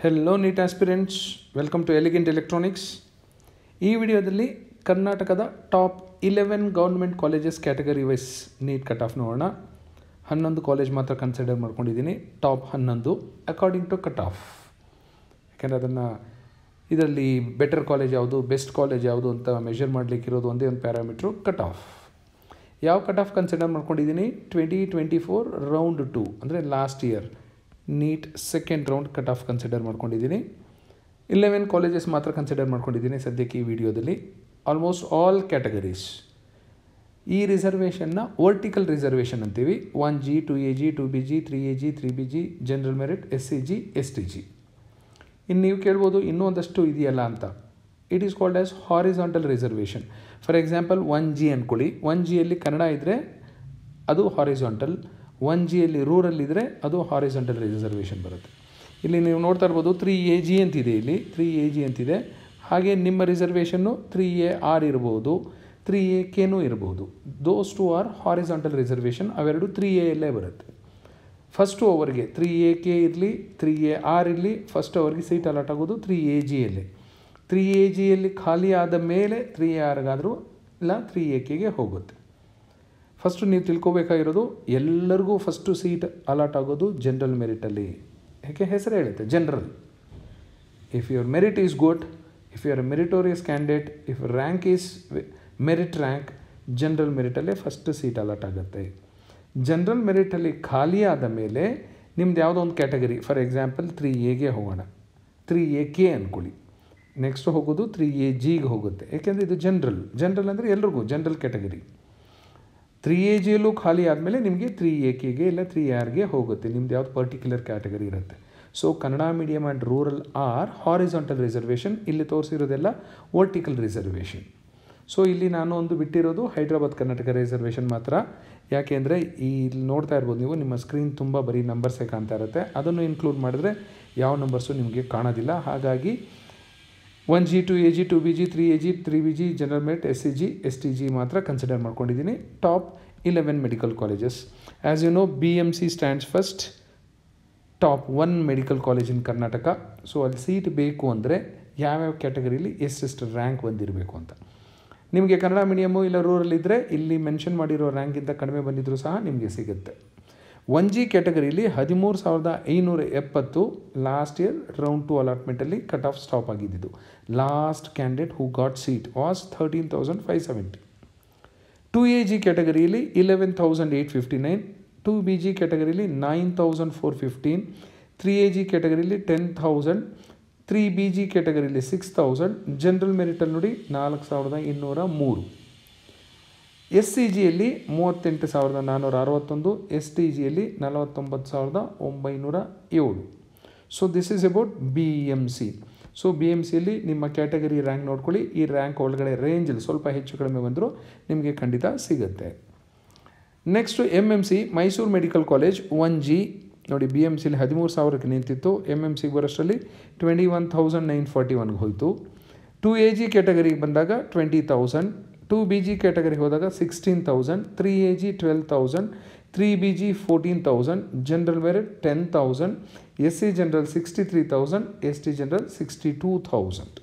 Hello NEET aspirants, welcome to elegant electronics. ಈ ವಿಡಿಯೋದಲ್ಲಿ ಕರ್ನಾಟಕದ top 11 government colleges category wise NEET cut off ನೋಡೋಣ. 11 college ಮಾತ್ರ consider ಮಾಡ್ಕೊಂಡಿದ್ದೀನಿ, top 11 according to cut off. ಯಾಕೆಂದರೆ ಅದನ್ನು ಇದರಲ್ಲಿ ಬೆಟರ್ ಕಾಲೇಜ್ ಯಾವುದು, ಬೆಸ್ಟ್ ಕಾಲೇಜ್ ಯಾವುದು ಅಂತ ಮೆಷರ್ ಮಾಡಲಿಕ್ಕಿರೋದು ಒಂದೇ ಒಂದು ಪ್ಯಾರಾಮೀಟ್ರು ಕಟ್ ಆಫ್. ಯಾವ ಕಟ್ ಆಫ್ ಕನ್ಸಿಡರ್ ಮಾಡ್ಕೊಂಡಿದ್ದೀನಿ? 2024 ರೌಂಡ್ 2 ಅಂದರೆ last year NEET second round cut off consider ಮಾಡ್ಕೊಂಡಿದ್ದೀನಿ. 11 ಕಾಲೇಜಸ್ ಮಾತ್ರ ಕನ್ಸಿಡರ್ ಮಾಡ್ಕೊಂಡಿದ್ದೀನಿ ಸದ್ಯಕ್ಕೆ ಈ ವಿಡಿಯೋದಲ್ಲಿ. Almost all categories. ಈ ರಿಸರ್ವೇಷನ್ನ ವರ್ಟಿಕಲ್ ರಿಸರ್ವೇಷನ್ ಅಂತೀವಿ. 1G, 2AG, 2BG, 3AG, 3BG, general merit, SCG, STG. ಇನ್ನು ನೀವು ಕೇಳ್ಬೋದು ಇನ್ನೂ ಒಂದಷ್ಟು ಇದೆಯಲ್ಲ ಅಂತ. It is called as horizontal reservation. For example 1G ಅಂದ್ಕೊಳ್ಳಿ. 1Gಯಲ್ಲಿ ಕನ್ನಡ ಇದ್ದರೆ ಅದು ಹಾರಿಸಾಂಟಲ್, 1Gಯಲ್ಲಿ ರೂರಲ್ ಇದ್ದರೆ ಅದು ಹಾರಿಸಾಂಟಲ್ ರಿಸರ್ವೇಷನ್ ಬರುತ್ತೆ. ಇಲ್ಲಿ ನೀವು ನೋಡ್ತಾ ಇರ್ಬೋದು 3AG ಅಂತಿದೆ, ಇಲ್ಲಿ 3AG ಅಂತಿದೆ. ಹಾಗೆ ನಿಮ್ಮ ರಿಸರ್ವೇಷನ್ನು 3AR ಇರ್ಬೋದು, 3AK ಇರ್ಬೋದು. Those two are horizontal reservation. ಅವೆರಡು 3Aಯಲ್ಲೇ ಬರುತ್ತೆ. ಫಸ್ಟು ಅವರಿಗೆ 3AK ಇರಲಿ, 3AR ಇರಲಿ, ಫಸ್ಟ್ ಅವರಿಗೆ ಸೀಟ್ ಅಲಾಟ್ ಆಗೋದು 3AGಯಲ್ಲಿ. 3AGಯಲ್ಲಿ ಖಾಲಿ ಆದ ಮೇಲೆ 3ARಗಾದರೂ ಇಲ್ಲ 3AKಗೆ ಹೋಗುತ್ತೆ. ಫಸ್ಟು ನೀವು ತಿಳ್ಕೊಬೇಕಾಗಿರೋದು, ಎಲ್ಲರಿಗೂ ಫಸ್ಟು ಸೀಟ್ ಅಲಾಟ್ ಆಗೋದು ಜನರಲ್ ಮೆರಿಟಲ್ಲಿ. ಯಾಕೆ ಹೆಸರು ಹೇಳುತ್ತೆ general. If your merit is good, if you are a meritorious candidate, if rank is merit rank, general ಮೆರಿಟಲ್ಲೇ ಫಸ್ಟ್ ಸೀಟ್ ಅಲಾಟ್ ಆಗುತ್ತೆ. ಜನರಲ್ ಮೆರಿಟಲ್ಲಿ ಖಾಲಿ ಆದ ಮೇಲೆ ನಿಮ್ದು ಯಾವುದೋ ಒಂದು ಕ್ಯಾಟಗರಿ, ಫಾರ್ ಎಕ್ಸಾಂಪಲ್ 3Aಗೆ ಹೋಗೋಣ, 3AK ಅಂದ್ಕೊಳ್ಳಿ. ನೆಕ್ಸ್ಟ್ ಹೋಗೋದು 3AGಗೆ ಹೋಗುತ್ತೆ. ಯಾಕೆಂದರೆ ಇದು ಜನರಲ್ ಅಂದರೆ ಎಲ್ರಿಗೂ ಜನರಲ್ ಕ್ಯಾಟಗರಿ. 3AGಯಲ್ಲೂ ಖಾಲಿ ಆದಮೇಲೆ ನಿಮಗೆ 3AKಗೆ ಇಲ್ಲ 3ARಗೆ ಹೋಗುತ್ತೆ. ನಿಮ್ದು ಯಾವ್ದು ಪರ್ಟಿಕ್ಯುಲರ್ ಕ್ಯಾಟಗರಿ ಇರುತ್ತೆ. So Kannada medium and rural are horizontal reservation. ಇಲ್ಲಿ ತೋರಿಸಿರೋದೆಲ್ಲ ವರ್ಟಿಕಲ್ ರಿಸರ್ವೇಷನ್. ಸೊ ಇಲ್ಲಿ ನಾನು ಒಂದು ಬಿಟ್ಟಿರೋದು ಹೈದ್ರಾಬಾದ್ ಕರ್ನಾಟಕ ರಿಸರ್ವೇಷನ್ ಮಾತ್ರ. ಯಾಕೆಂದರೆ ಇಲ್ಲಿ ನೋಡ್ತಾ ಇರ್ಬೋದು ನೀವು, ನಿಮ್ಮ ಸ್ಕ್ರೀನ್ ತುಂಬ ಬರೀ ನಂಬರ್ಸೇ ಕಾಣ್ತಾ ಇರುತ್ತೆ. ಅದನ್ನು ಇನ್ಕ್ಲೂಡ್ ಮಾಡಿದ್ರೆ ಯಾವ ನಂಬರ್ಸು ನಿಮಗೆ ಕಾಣೋದಿಲ್ಲ. ಹಾಗಾಗಿ 1G, 2AG, 2BG, 3AG, 3BG, general merit, SCG, STG ಮಾತ್ರ ಕನ್ಸಿಡರ್ ಮಾಡ್ಕೊಂಡಿದ್ದೀನಿ. Top 11 medical colleges. As you know, BMC stands first, top 1 medical college in Karnataka. So ಅಲ್ಲಿ ಸೀಟ್ ಬೇಕು ಅಂದರೆ ಯಾವ್ಯಾವ ಕ್ಯಾಟಗರಿಲಿ ಎಷ್ಟೆಷ್ಟು ರ್ಯಾಂಕ್ ಬಂದಿರಬೇಕು ಅಂತ. ನಿಮಗೆ ಕನ್ನಡ ಮೀಡಿಯಮು ಇಲ್ಲ ರೂರಲ್ ಇದ್ದರೆ ಇಲ್ಲಿ ಮೆನ್ಷನ್ ಮಾಡಿರೋ ರ್ಯಾಂಕಿಂತ ಕಡಿಮೆ ಬಂದಿದ್ದರೂ ಸಹ ನಿಮಗೆ ಸಿಗುತ್ತೆ. 1G ಕ್ಯಾಟಗರಿಲಿ 13,570 ಲಾಸ್ಟ್ ಇಯರ್ ರೌಂಡ್ 2 ಅಲಾಟ್ಮೆಂಟಲ್ಲಿ ಕಟ್ ಆಫ್ ಸ್ಟಾಪ್ ಆಗಿದ್ದು. Last candidate who got seat was 13,570. 2AG ಕ್ಯಾಟಗರಿಯಲ್ಲಿ 11,859, 2BG ಕ್ಯಾಟಗರಿಲಿ 9,415, 3AG ಕ್ಯಾಟಗರಿಲಿ 10,000, 3BG ಕ್ಯಾಟಗರಿಲಿ 6,000, ಜನರಲ್ ಮೆರಿಟಲ್ಲಿ ನೋಡಿ 4,203. SCGಯಲ್ಲಿ 38,461, STGಯಲ್ಲಿ 49,907. So this is about BMC. So BMCಯಲ್ಲಿ ನಿಮ್ಮ ಕ್ಯಾಟಗರಿ ರ್ಯಾಂಕ್ ನೋಡ್ಕೊಳ್ಳಿ. ಈ ರ್ಯಾಂಕ್ ಒಳಗಡೆ ರೇಂಜಲ್ಲಿ ಸ್ವಲ್ಪ ಹೆಚ್ಚು ಕಡಿಮೆ ಬಂದರೂ ನಿಮಗೆ ಖಂಡಿತ ಸಿಗುತ್ತೆ. Next MMC Mysuru medical college 1G ನೋಡಿ. BMCಲಿ 13,000ಕ್ಕೆ ನಿಂತಿತ್ತು. MMCಗೆ ಬರೋಷ್ಟರಲ್ಲಿ 21,941ಗೆ ಹೋಯಿತು. 2AG ಕ್ಯಾಟಗರಿಗೆ ಬಂದಾಗ 20,000, 2BG ಕ್ಯಾಟಗರಿಗೆ ಹೋದಾಗ 16,000, 3AG 12,000, 3BG 14,000, general merit 10,000, SC general 63,000, ST general 62,000.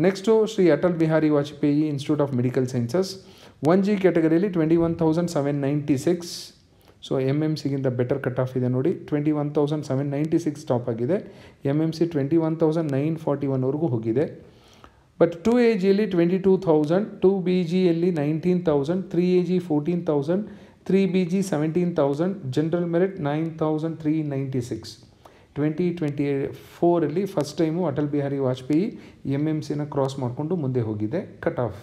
Next Shri Atal Bihari Vajpayee institute of medical sciences 1G ಕ್ಯಾಟಗರಿಯಲ್ಲಿ 21,796. ಸೊ MMCಗಿಂತ ಬೆಟರ್ ಕಟ್ ಆಫ್ ಇದೆ ನೋಡಿ. 21,796 ಟಾಪ್ ಆಗಿದೆ. MMC 21,941ವರೆಗೂ ಹೋಗಿದೆ. ಬಟ್ 2AGಯಲ್ಲಿ 22,000, 2BGಯಲ್ಲಿ 19,000, 3AG 14,000, 3BG 17,000, ಜನರಲ್ ಮೆರಿಟ್ 9,396. 2024ಅಲ್ಲಿ ಫಸ್ಟ್ ಟೈಮು ಅಟಲ್ ಬಿಹಾರಿ ವಾಜಪೇಯಿ MMCನ ಕ್ರಾಸ್ ಮಾಡಿಕೊಂಡು ಮುಂದೆ ಹೋಗಿದೆ ಕಟ್ ಆಫ್.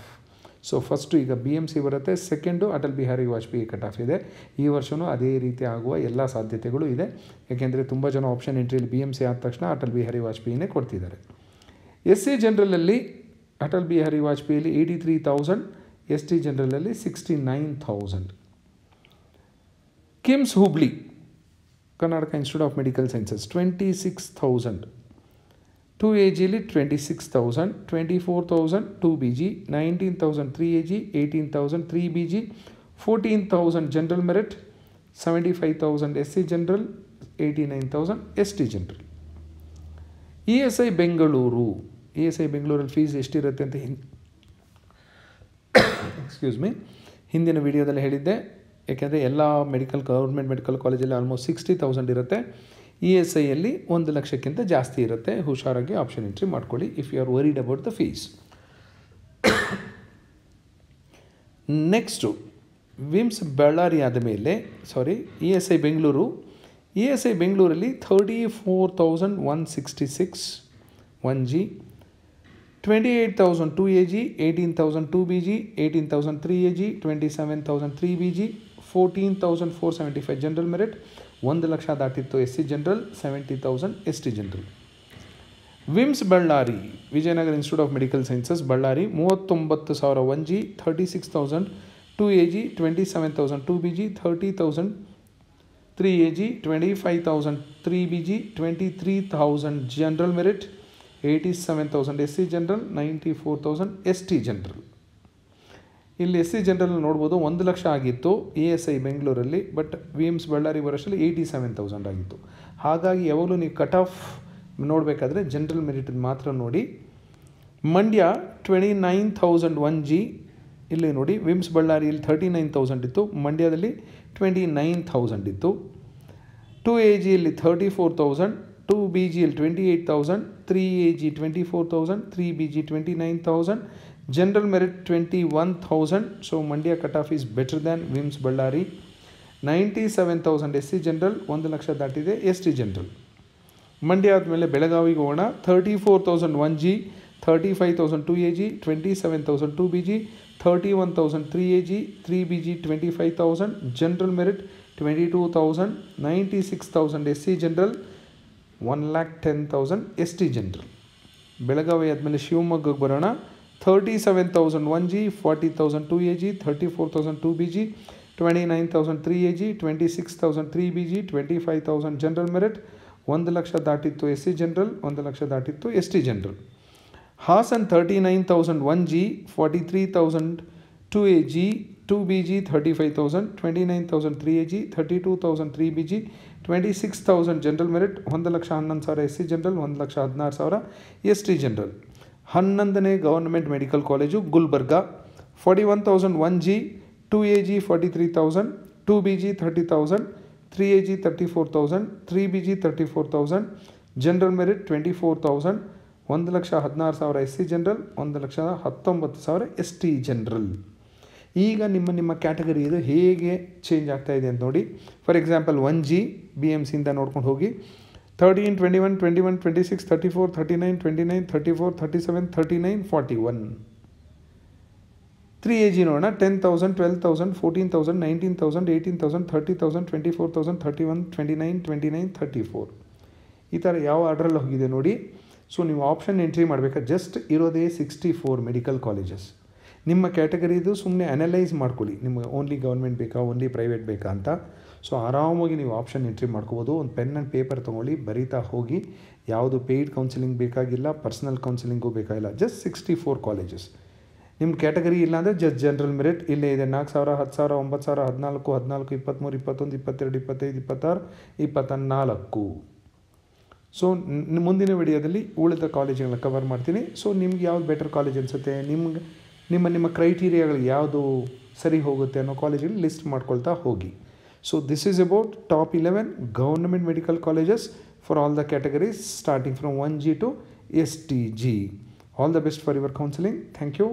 ಸೊ ಫಸ್ಟು ಈಗ BMC ಬರುತ್ತೆ, second Atal Bihari Vajpayee cut off ಇದೆ. ಈ ವರ್ಷವೂ ಅದೇ ರೀತಿ ಆಗುವ ಎಲ್ಲ ಸಾಧ್ಯತೆಗಳು ಇದೆ. ಯಾಕೆಂದರೆ ತುಂಬ ಜನ ಆಪ್ಷನ್ ಎಂಟ್ರಿಯಲ್ಲಿ BMC ಆದ ತಕ್ಷಣ ಅಟಲ್ ಬಿಹಾರಿ ವಾಜಪೇಯಿನೇ ಕೊಡ್ತಿದ್ದಾರೆ. SC ಜನರಲಲ್ಲಿ ಅಟಲ್ ಬಿಹಾರಿ ವಾಜಪೇಯಿಲಿ 83,000, ST ಜನರಲಲ್ಲಿ 69,000. KIMS Hubli Karnataka institute of medical sciences 26,000, 2AGಲಿ 26,000, 24,000 2BG, 19,000 3AG, 18,000 3BG, 14,000 general merit, 75,000 SC general, 89,000 ST general. ESI Bengaluru, ESI ಬೆಂಗಳೂರಲ್ಲಿ ಫೀಸ್ ಎಷ್ಟಿರುತ್ತೆ ಅಂತ ಎಕ್ಸ್ಕ್ಯೂಸ್ ಮಿ ಹಿಂದಿನ ವಿಡಿಯೋದಲ್ಲಿ ಹೇಳಿದ್ದೆ. ಯಾಕೆಂದರೆ ಎಲ್ಲ ಗೌರ್ಮೆಂಟ್ ಮೆಡಿಕಲ್ ಕಾಲೇಜಲ್ಲಿ ಆಲ್ಮೋಸ್ಟ್ 60,000 ಇರುತ್ತೆ. ESIಯಲ್ಲಿ 1 ಲಕ್ಷಕ್ಕಿಂತ ಜಾಸ್ತಿ ಇರುತ್ತೆ. ಹುಷಾರಾಗಿ ಆಪ್ಷನ್ ಎಂಟ್ರಿ ಮಾಡ್ಕೊಳ್ಳಿ if you are worried about the fees. Next VIMS Ballari ಆದಮೇಲೆ ESI ಬೆಂಗಳೂರು. ESI ಬೆಂಗಳೂರಲ್ಲಿ 34,166 1G, 28,000 2AG, 18,000 2BG, 18,000 3AG, 27,000 3BG, 14,475 general merit. 1 lakh ದಾಟಿತ್ತು SC general, 70,000 ST general. VIMS Ballari, Vijayanagara institute of medical sciences Ballari, 39,000 1G, 36,000 2AG, 27,000 2BG, 30,000 3AG, 25,000 3BG, 23,000 general merit, 87,000 SC general, 94,000 ST general. ಇಲ್ಲಿ SC general ನೋಡ್ಬೋದು 1 ಲಕ್ಷ ಆಗಿತ್ತು ESI ಬೆಂಗಳೂರಲ್ಲಿ, but VIMS Ballari ವರ್ಷದಲ್ಲಿ 87,000 ಆಗಿತ್ತು. ಹಾಗಾಗಿ ಯಾವಾಗಲೂ ನೀವು ಕಟ್ ಆಫ್ ನೋಡಬೇಕಾದ್ರೆ ಜನರಲ್ ಮೆರಿಟ್ ಮಾತ್ರ ನೋಡಿ. ಮಂಡ್ಯ 29,000 1G, ಇಲ್ಲಿ ನೋಡಿ ವಿಮ್ಸ್ ಬಳ್ಳಾರಿಯಲ್ಲಿ 39,000 ಇತ್ತು, ಮಂಡ್ಯದಲ್ಲಿ 29,000 ಇತ್ತು. 2AGಯಲ್ಲಿ 34,000, 2BGಯಲ್ಲಿ 28,000, 3AG 24,000, 3BG 29,000, general merit 21,000. So Mandya cut off is better than VIMS Ballari. 97,000 SC general, 1 lakh ದಾಟಿದೆ ST ಜನರಲ್. ಮಂಡ್ಯ ಆದಮೇಲೆ ಬೆಳಗಾವಿಗೆ ಹೋಗೋಣ. 34,000 1G, 35,000 2AG, 27,000 2BG, 31,000 3AG, 3BG 25,000, general merit 22,000, 96,000 SC general, 1,10,000 ST general. Belagavi ಆದಮೇಲೆ ಶಿವಮೊಗ್ಗಕ್ಕೆ ಬರೋಣ. 37,000 1G, 40,000 2AG, 34,000 2BG, 29,000 3AG, 26,000 3BG, 25,000 general merit. 1 lakh ದಾಟಿತ್ತು SC general, 1 lakh ದಾಟಿತ್ತು ST general. Hassan 39,000 1G, 43,000 2AG, 2BG 35,000, 29,000 3AG, 32,000 3BG, 26,000 general merit. 1,11,000 SC general, 1,16,000 ST general. 11ನೇ government medical college Gulbarga. 41,000 1G, 2AG 43,000, 2BG 30,000, 3AG 34,000, 3BG 34,000, general merit 24,000. 1,16,000 SC general, 1,19,000 ST general. ಈಗ ನಿಮ್ಮ category ಇದು ಹೇಗೆ change ಆಗ್ತಾ ಇದೆ ಅಂತ ನೋಡಿ. ಫಾರ್ ಎಕ್ಸಾಂಪಲ್ 1G BMCಯಿಂದ ನೋಡ್ಕೊಂಡು ಹೋಗಿ. 13, 21, 21, 26, 34, 39, 29, 34, 37, 39, 41. 3AG ನೋಡೋಣ. 10,000, 12,000, 14,000, 19,000, 18,000, 30,000, 24,000, 31, 29, 29, 34. ಈ ಥರ ಯಾವ ಆರ್ಡ್ರಲ್ಲಿ ಹೋಗಿದೆ ನೋಡಿ. ಸೊ ನೀವು ಆಪ್ಷನ್ ಎಂಟ್ರಿ ಮಾಡಬೇಕಾದ್ರೆ ಜಸ್ಟ್ ಇರೋದೇ 64 ಮೆಡಿಕಲ್ ಕಾಲೇಜಸ್. ನಿಮ್ಮ ಕ್ಯಾಟಗರಿದು ಸುಮ್ಮನೆ ಅನಲೈಸ್ ಮಾಡ್ಕೊಳ್ಳಿ, ನಿಮಗೆ ಓನ್ಲಿ ಗೌರ್ಮೆಂಟ್ ಬೇಕಾ, ಓನ್ಲಿ ಪ್ರೈವೇಟ್ ಬೇಕಾ ಅಂತ. ಸೊ ಆರಾಮಾಗಿ ನೀವು ಆಪ್ಷನ್ ಎಂಟ್ರಿ ಮಾಡ್ಕೋಬೋದು. ಒಂದು ಪೆನ್ ಆ್ಯಂಡ್ ಪೇಪರ್ ತೊಗೊಳ್ಳಿ, ಬರೀತಾ ಹೋಗಿ. ಯಾವುದು ಪೇಯ್ಡ್ ಕೌನ್ಸಿಲಿಂಗ್ ಬೇಕಾಗಿಲ್ಲ, ಪರ್ಸನಲ್ ಕೌನ್ಸಿಲಿಂಗು ಬೇಕಾಗಿಲ್ಲ. Just 64 colleges. ನಿಮ್ಮ ಕ್ಯಾಟಗರಿ ಇಲ್ಲ ಅಂದರೆ ಜಸ್ಟ್ ಜನರಲ್ ಮೆರಿಟ್ ಇಲ್ಲೇ ಇದೆ. 4,000, 10,000, 9,000, 14, 14, 23, 21, 22, 25, 26, 24. ಸೊ ಮುಂದಿನ ವಿಡಿಯೋದಲ್ಲಿ ಉಳಿದ ಕಾಲೇಜುಗಳನ್ನ ಕವರ್ ಮಾಡ್ತೀನಿ. ಸೊ ನಿಮ್ಗೆ ಯಾವ್ದು ಬೆಟರ್ ಕಾಲೇಜ್ ಅನಿಸುತ್ತೆ, ನಿಮ್ಮ ಕ್ರೈಟೀರಿಯಾಗಳು ಯಾವುದು ಸರಿ ಹೋಗುತ್ತೆ ಅನ್ನೋ ಕಾಲೇಜಲ್ಲಿ ಲಿಸ್ಟ್ ಮಾಡ್ಕೊಳ್ತಾ ಹೋಗಿ. So this is about top 11 government medical colleges for all the categories starting from 1G to STG. All the best for your counseling. Thank you.